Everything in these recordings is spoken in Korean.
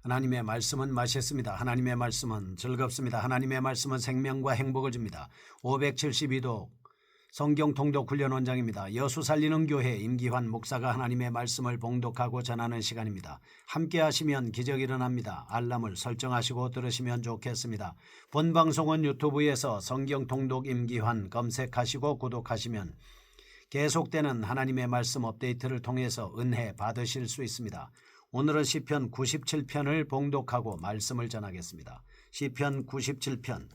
하나님의 말씀은 맛있습니다. 하나님의 말씀은 즐겁습니다. 하나님의 말씀은 생명과 행복을 줍니다. 572도 성경 통독 훈련 원장입니다. 여수 살리는 교회 임기환 목사가 하나님의 말씀을 봉독하고 전하는 시간입니다. 함께 하시면 기적이 일어납니다. 알람을 설정하시고 들으시면 좋겠습니다. 본 방송은 유튜브에서 성경 통독 임기환 검색하시고 구독하시면 계속되는 하나님의 말씀 업데이트를 통해서 은혜 받으실 수 있습니다. 오늘은 시편 97편을 봉독하고 말씀을 전하겠습니다. 시편 97편.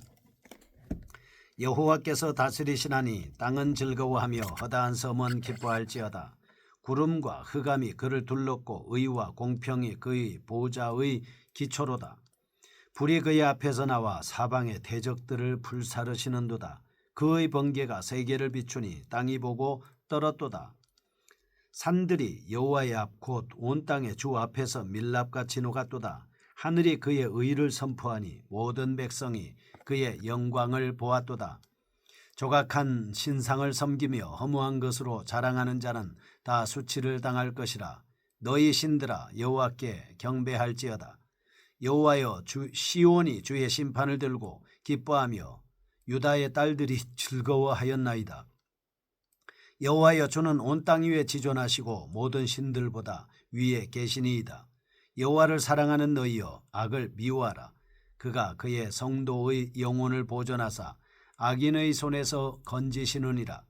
여호와께서 다스리시나니 땅은 즐거워하며 허다한 섬은 기뻐할지어다. 구름과 흑암이 그를 둘렀고 의와 공평이 그의 보좌의 기초로다. 불이 그의 앞에서 나와 사방의 대적들을 불사르시는도다. 그의 번개가 세계를 비추니 땅이 보고 떨었도다. 산들이 여호와의 앞 곧 온 땅의 주 앞에서 밀랍같이 녹았도다. 하늘이 그의 의를 선포하니 모든 백성이 그의 영광을 보았도다. 조각한 신상을 섬기며 허무한 것으로 자랑하는 자는 다 수치를 당할 것이라. 너희 신들아 여호와께 경배할지어다. 여호와여 시온이 주의 심판을 들고 기뻐하며 유다의 딸들이 즐거워하였나이다. 여호와여 주는 온 땅 위에 지존하시고 모든 신들보다 위에 계시니이다. 여호와를 사랑하는 너희여 악을 미워하라. 그가 그의 성도의 영혼을 보존하사 악인의 손에서 건지시느니라.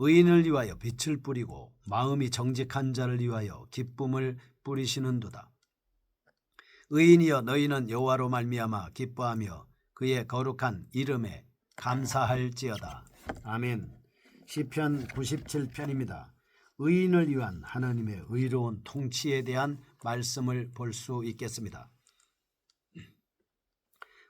의인을 위하여 빛을 뿌리고 마음이 정직한 자를 위하여 기쁨을 뿌리시는도다. 의인이여 너희는 여호와로 말미암아 기뻐하며 그의 거룩한 이름에 감사할지어다. 아멘. 시편 97편입니다. 의인을 위한 하나님의 의로운 통치에 대한 말씀을 볼 수 있겠습니다.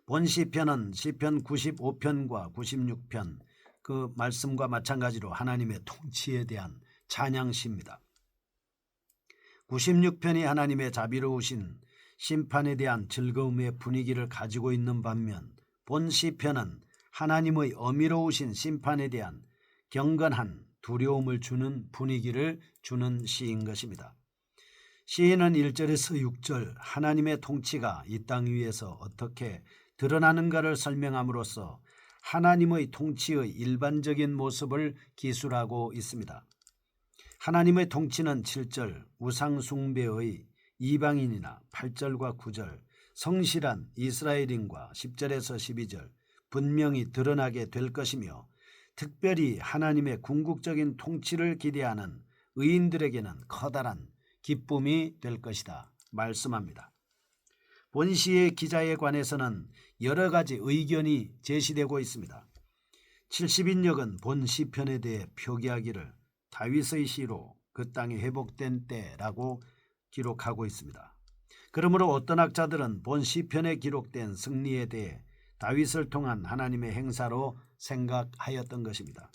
본 시편은 시편 95편과 96편 그 말씀과 마찬가지로 하나님의 통치에 대한 찬양시입니다. 96편이 하나님의 자비로우신 심판에 대한 즐거움의 분위기를 가지고 있는 반면 본 시편은 하나님의 어미로우신 심판에 대한 경건한 두려움을 주는 분위기를 주는 시인 것입니다. 시인은 1절에서 6절 하나님의 통치가 이 땅 위에서 어떻게 드러나는가를 설명함으로써 하나님의 통치의 일반적인 모습을 기술하고 있습니다. 하나님의 통치는 7절 우상 숭배의 이방인이나 8절과 9절 성실한 이스라엘인과 10절에서 12절 분명히 드러나게 될 것이며 특별히 하나님의 궁극적인 통치를 기대하는 의인들에게는 커다란 기쁨이 될 것이다 말씀합니다. 본 시의 기자에 관해서는 여러 가지 의견이 제시되고 있습니다. 70인역은 본 시편에 대해 표기하기를 다윗의 시로 그 땅이 회복된 때라고 기록하고 있습니다. 그러므로 어떤 학자들은 본 시편에 기록된 승리에 대해 다윗을 통한 하나님의 행사로 생각하였던 것입니다.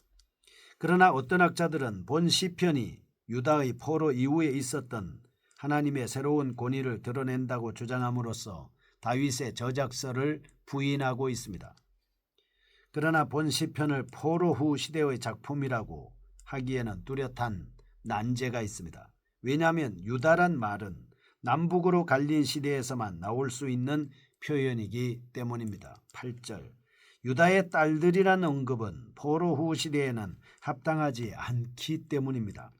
그러나 어떤 학자들은 본 시편이 유다의 포로 이후에 있었던 하나님의 새로운 권위를 드러낸다고 주장함으로써 다윗의 저작서를 부인하고 있습니다. 그러나 본 시편을 포로 후 시대의 작품이라고 하기에는 뚜렷한 난제가 있습니다. 왜냐하면 유다란 말은 남북으로 갈린 시대에서만 나올 수 있는 표현이기 때문입니다. 8절 유다의 딸들이란 언급은 포로 후 시대에는 합당하지 않기 때문입니다.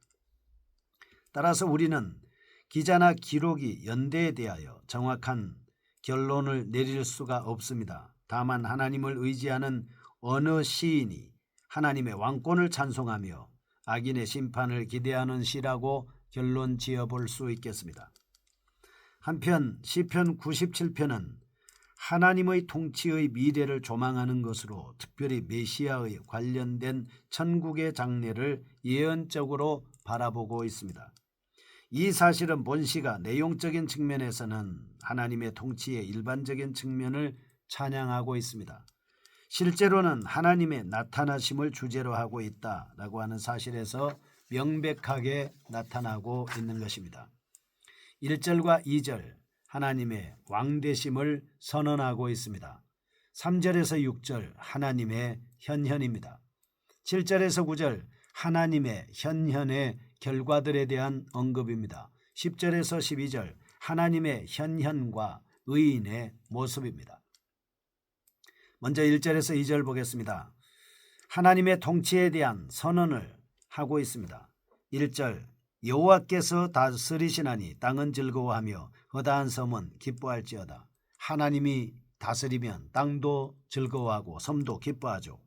따라서 우리는 기자나 기록이 연대에 대하여 정확한 결론을 내릴 수가 없습니다. 다만 하나님을 의지하는 어느 시인이 하나님의 왕권을 찬송하며 악인의 심판을 기대하는 시라고 결론 지어볼 수 있겠습니다. 한편 시편 97편은 하나님의 통치의 미래를 조망하는 것으로 특별히 메시아의 관련된 천국의 장래를 예언적으로 바라보고 있습니다. 이 사실은 본 시가 내용적인 측면에서는 하나님의 통치의 일반적인 측면을 찬양하고 있습니다. 실제로는 하나님의 나타나심을 주제로 하고 있다라고 하는 사실에서 명백하게 나타나고 있는 것입니다. 1절과 2절 하나님의 왕되심을 선언하고 있습니다. 3절에서 6절 하나님의 현현입니다. 7절에서 9절 하나님의 현현의 결과들에 대한 언급입니다. 10절에서 12절 하나님의 현현과 의인의 모습입니다. 먼저 1절에서 2절 보겠습니다. 하나님의 통치에 대한 선언을 하고 있습니다. 1절 여호와께서 다스리시나니 땅은 즐거워하며 허다한 섬은 기뻐할지어다. 하나님이 다스리면 땅도 즐거워하고 섬도 기뻐하죠.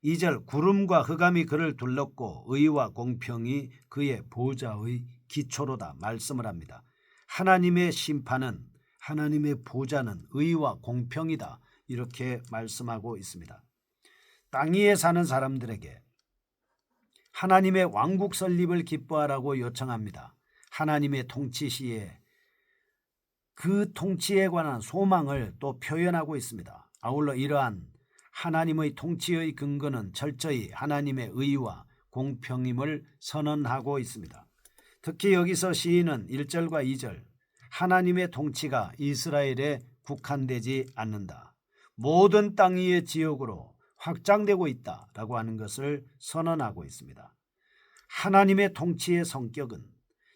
2절 구름과 흑암이 그를 둘렀고 의와 공평이 그의 보좌의 기초로다 말씀을 합니다. 하나님의 심판은 하나님의 보좌는 의와 공평이다 이렇게 말씀하고 있습니다. 땅 위에 사는 사람들에게 하나님의 왕국 설립을 기뻐하라고 요청합니다. 하나님의 통치 시에 그 통치에 관한 소망을 또 표현하고 있습니다. 아울러 이러한 하나님의 통치의 근거는 철저히 하나님의 의와 공평임을 선언하고 있습니다. 특히 여기서 시인은 1절과 2절 하나님의 통치가 이스라엘에 국한되지 않는다. 모든 땅 위의 지역으로 확장되고 있다라고 하는 것을 선언하고 있습니다. 하나님의 통치의 성격은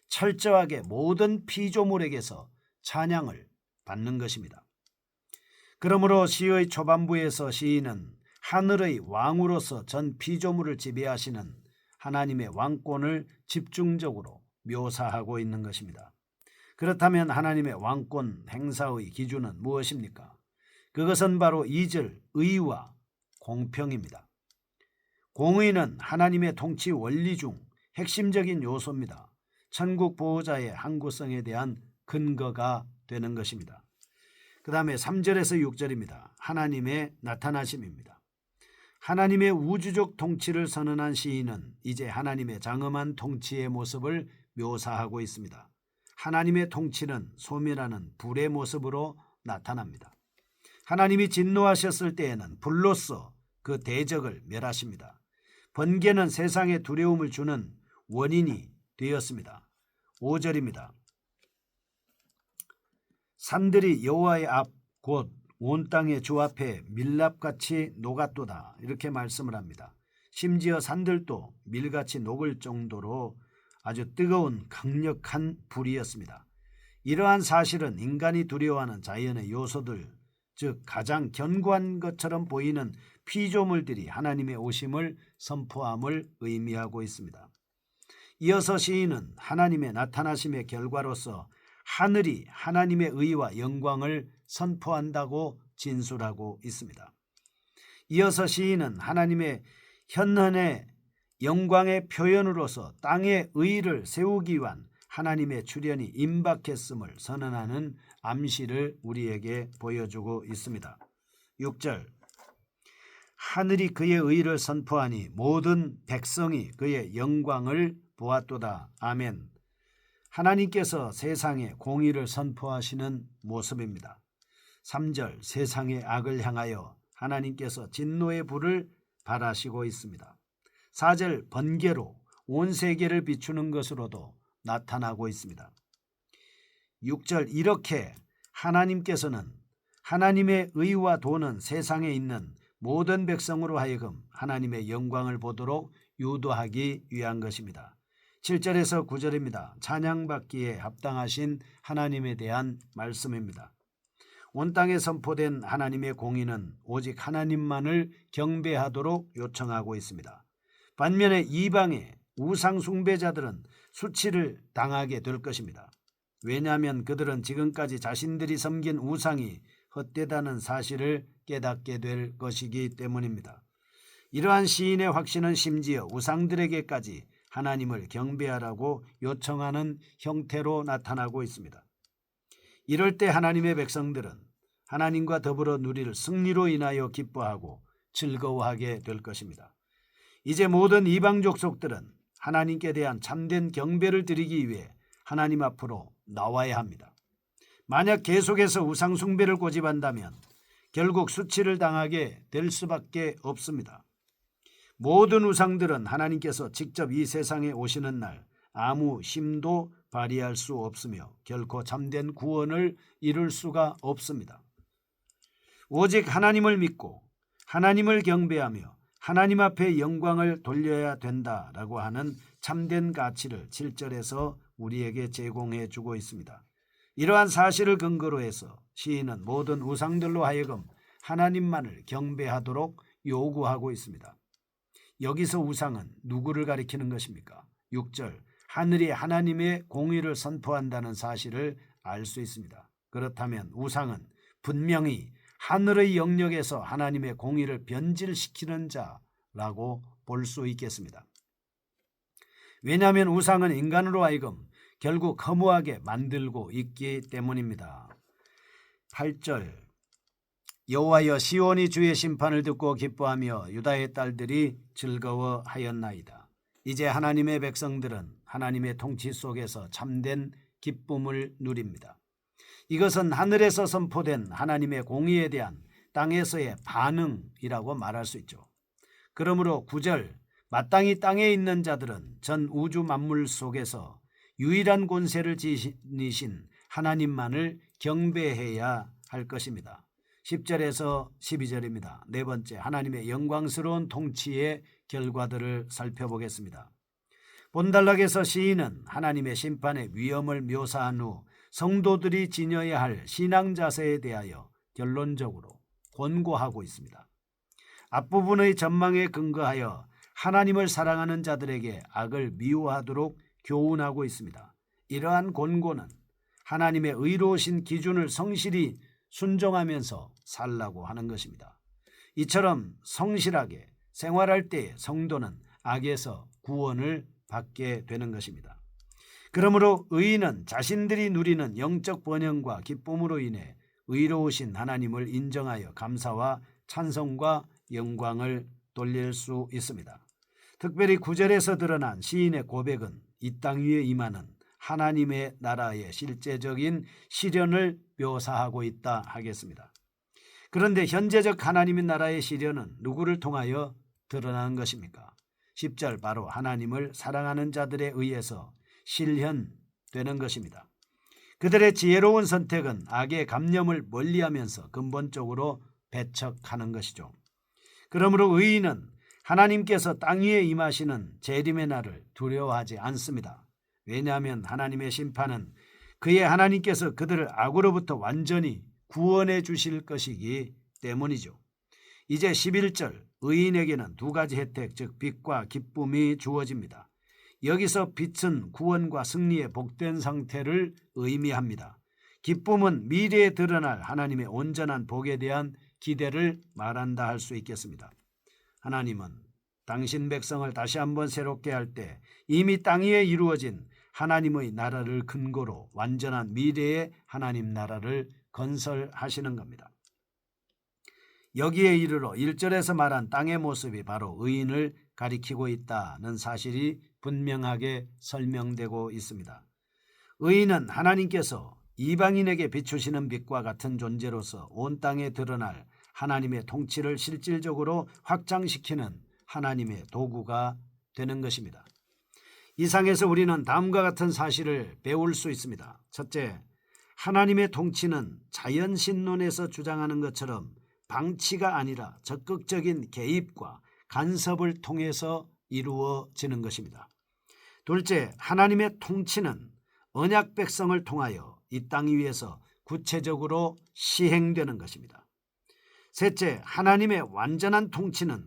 철저하게 모든 피조물에게서 찬양을 받는 것입니다. 그러므로 시의 초반부에서 시인은 하늘의 왕으로서 전 피조물을 지배하시는 하나님의 왕권을 집중적으로 묘사하고 있는 것입니다. 그렇다면 하나님의 왕권 행사의 기준은 무엇입니까? 그것은 바로 2절 의와 공평입니다. 공의는 하나님의 통치 원리 중 핵심적인 요소입니다. 천국 보호자의 항구성에 대한 근거가 되는 것입니다. 그 다음에 3절에서 6절입니다. 하나님의 나타나심입니다. 하나님의 우주적 통치를 선언한 시인은 이제 하나님의 장엄한 통치의 모습을 묘사하고 있습니다. 하나님의 통치는 소멸하는 불의 모습으로 나타납니다. 하나님이 진노하셨을 때에는 불로써 그 대적을 멸하십니다. 번개는 세상에 두려움을 주는 원인이 되었습니다. 5절입니다. 산들이 여호와의 앞 곧 온 땅의 주 앞에 밀랍같이 녹았도다 이렇게 말씀을 합니다. 심지어 산들도 밀같이 녹을 정도로 아주 뜨거운 강력한 불이었습니다. 이러한 사실은 인간이 두려워하는 자연의 요소들 즉 가장 견고한 것처럼 보이는 피조물들이 하나님의 오심을 선포함을 의미하고 있습니다. 이어서 시인은 하나님의 나타나심의 결과로서 하늘이 하나님의 의와 영광을 선포한다고 진술하고 있습니다. 이어서 시인은 하나님의 현현의 영광의 표현으로서 땅의 의를 세우기 위한 하나님의 출현이 임박했음을 선언하는 암시를 우리에게 보여주고 있습니다. 6절 하늘이 그의 의를 선포하니 모든 백성이 그의 영광을 보았도다. 아멘. 하나님께서 세상에 공의를 선포하시는 모습입니다. 3절 세상의 악을 향하여 하나님께서 진노의 불을 발하시고 있습니다. 4절 번개로 온 세계를 비추는 것으로도 나타나고 있습니다. 6절 이렇게 하나님께서는 하나님의 의와 도는 세상에 있는 모든 백성으로 하여금 하나님의 영광을 보도록 유도하기 위한 것입니다. 7절에서 9절입니다. 찬양받기에 합당하신 하나님에 대한 말씀입니다. 온 땅에 선포된 하나님의 공의는 오직 하나님만을 경배하도록 요청하고 있습니다. 반면에 이방의 우상 숭배자들은 수치를 당하게 될 것입니다. 왜냐하면 그들은 지금까지 자신들이 섬긴 우상이 헛되다는 사실을 깨닫게 될 것이기 때문입니다. 이러한 시인의 확신은 심지어 우상들에게까지 하나님을 경배하라고 요청하는 형태로 나타나고 있습니다. 이럴 때 하나님의 백성들은 하나님과 더불어 누릴 승리로 인하여 기뻐하고 즐거워하게 될 것입니다. 이제 모든 이방 족속들은 하나님께 대한 참된 경배를 드리기 위해 하나님 앞으로 나와야 합니다. 만약 계속해서 우상 숭배를 고집한다면 결국 수치를 당하게 될 수밖에 없습니다. 모든 우상들은 하나님께서 직접 이 세상에 오시는 날 아무 힘도 발휘할 수 없으며 결코 참된 구원을 이룰 수가 없습니다. 오직 하나님을 믿고 하나님을 경배하며 하나님 앞에 영광을 돌려야 된다라고 하는 참된 가치를 7절에서 우리에게 제공해 주고 있습니다. 이러한 사실을 근거로 해서 시인은 모든 우상들로 하여금 하나님만을 경배하도록 요구하고 있습니다. 여기서 우상은 누구를 가리키는 것입니까? 6절, 하늘이 하나님의 공의를 선포한다는 사실을 알 수 있습니다. 그렇다면 우상은 분명히 하늘의 영역에서 하나님의 공의를 변질시키는 자라고 볼 수 있겠습니다. 왜냐하면 우상은 인간으로 하여금 결국 허무하게 만들고 있기 때문입니다. 8절, 여호와여 시온이 주의 심판을 듣고 기뻐하며 유다의 딸들이 즐거워하였나이다. 이제 하나님의 백성들은 하나님의 통치 속에서 참된 기쁨을 누립니다. 이것은 하늘에서 선포된 하나님의 공의에 대한 땅에서의 반응이라고 말할 수 있죠. 그러므로 9절, 마땅히 땅에 있는 자들은 전 우주 만물 속에서 유일한 권세를 지니신 하나님만을 경배해야 할 것입니다. 10절에서 12절입니다. 네 번째, 하나님의 영광스러운 통치의 결과들을 살펴보겠습니다. 본단락에서 시인은 하나님의 심판의 위험을 묘사한 후 성도들이 지녀야 할 신앙 자세에 대하여 결론적으로 권고하고 있습니다. 앞부분의 전망에 근거하여 하나님을 사랑하는 자들에게 악을 미워하도록 교훈하고 있습니다. 이러한 권고는 하나님의 의로우신 기준을 성실히 순종하면서 살라고 하는 것입니다. 이처럼 성실하게 생활할 때 성도는 악에서 구원을 받게 되는 것입니다. 그러므로 의인은 자신들이 누리는 영적 번영과 기쁨으로 인해 의로우신 하나님을 인정하여 감사와 찬송과 영광을 돌릴 수 있습니다. 특별히 9절에서 드러난 시인의 고백은 이 땅 위에 임하는 하나님의 나라의 실제적인 시련을 묘사하고 있다 하겠습니다. 그런데 현재적 하나님의 나라의 시련은 누구를 통하여 드러나는 것입니까? 10절, 바로 하나님을 사랑하는 자들에 의해서 실현되는 것입니다. 그들의 지혜로운 선택은 악의 감염을 멀리하면서 근본적으로 배척하는 것이죠. 그러므로 의인은 하나님께서 땅 위에 임하시는 재림의 날을 두려워하지 않습니다. 왜냐하면 하나님의 심판은 그의 하나님께서 그들을 악으로부터 완전히 구원해 주실 것이기 때문이죠. 이제 11절, 의인에게는 두 가지 혜택, 즉 빛과 기쁨이 주어집니다. 여기서 빛은 구원과 승리의 복된 상태를 의미합니다. 기쁨은 미래에 드러날 하나님의 온전한 복에 대한 기대를 말한다 할 수 있겠습니다. 하나님은 당신 백성을 다시 한번 새롭게 할 때 이미 땅 위에 이루어진 하나님의 나라를 근거로 완전한 미래의 하나님 나라를 건설하시는 겁니다. 여기에 이르러 1절에서 말한 땅의 모습이 바로 의인을 가리키고 있다는 사실이 분명하게 설명되고 있습니다. 의인은 하나님께서 이방인에게 비추시는 빛과 같은 존재로서 온 땅에 드러날 하나님의 통치를 실질적으로 확장시키는 하나님의 도구가 되는 것입니다. 이상에서 우리는 다음과 같은 사실을 배울 수 있습니다. 첫째, 하나님의 통치는 자연신론에서 주장하는 것처럼 방치가 아니라 적극적인 개입과 간섭을 통해서 이루어지는 것입니다. 둘째, 하나님의 통치는 언약 백성을 통하여 이 땅 위에서 구체적으로 시행되는 것입니다. 셋째, 하나님의 완전한 통치는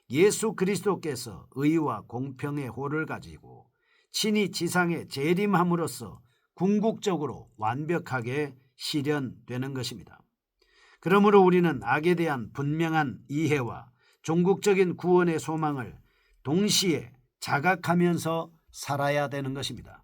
예수 그리스도께서 의와 공평의 호를 가지고 친히 지상에 재림함으로써 궁극적으로 완벽하게 실현되는 것입니다. 그러므로 우리는 악에 대한 분명한 이해와 종국적인 구원의 소망을 동시에 자각하면서 살아야 되는 것입니다.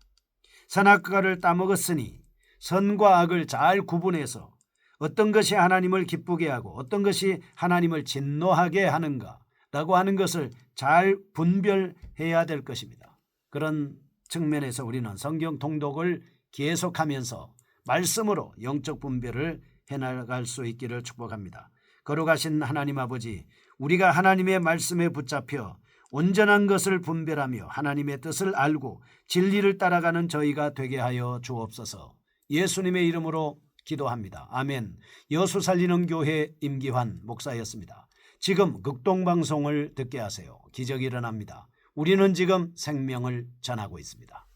선악과를 따먹었으니 선과 악을 잘 구분해서 어떤 것이 하나님을 기쁘게 하고 어떤 것이 하나님을 진노하게 하는가라고 하는 것을 잘 분별해야 될 것입니다. 그런 측면에서 우리는 성경 통독을 계속하면서 말씀으로 영적 분별을 해나갈 수 있기를 축복합니다. 거룩하신 하나님 아버지, 우리가 하나님의 말씀에 붙잡혀 온전한 것을 분별하며 하나님의 뜻을 알고 진리를 따라가는 저희가 되게 하여 주옵소서. 예수님의 이름으로 기도합니다. 아멘. 여수 살리는 교회 임기환 목사였습니다. 지금 극동방송을 듣게 하세요. 기적이 일어납니다. 우리는 지금 생명을 전하고 있습니다.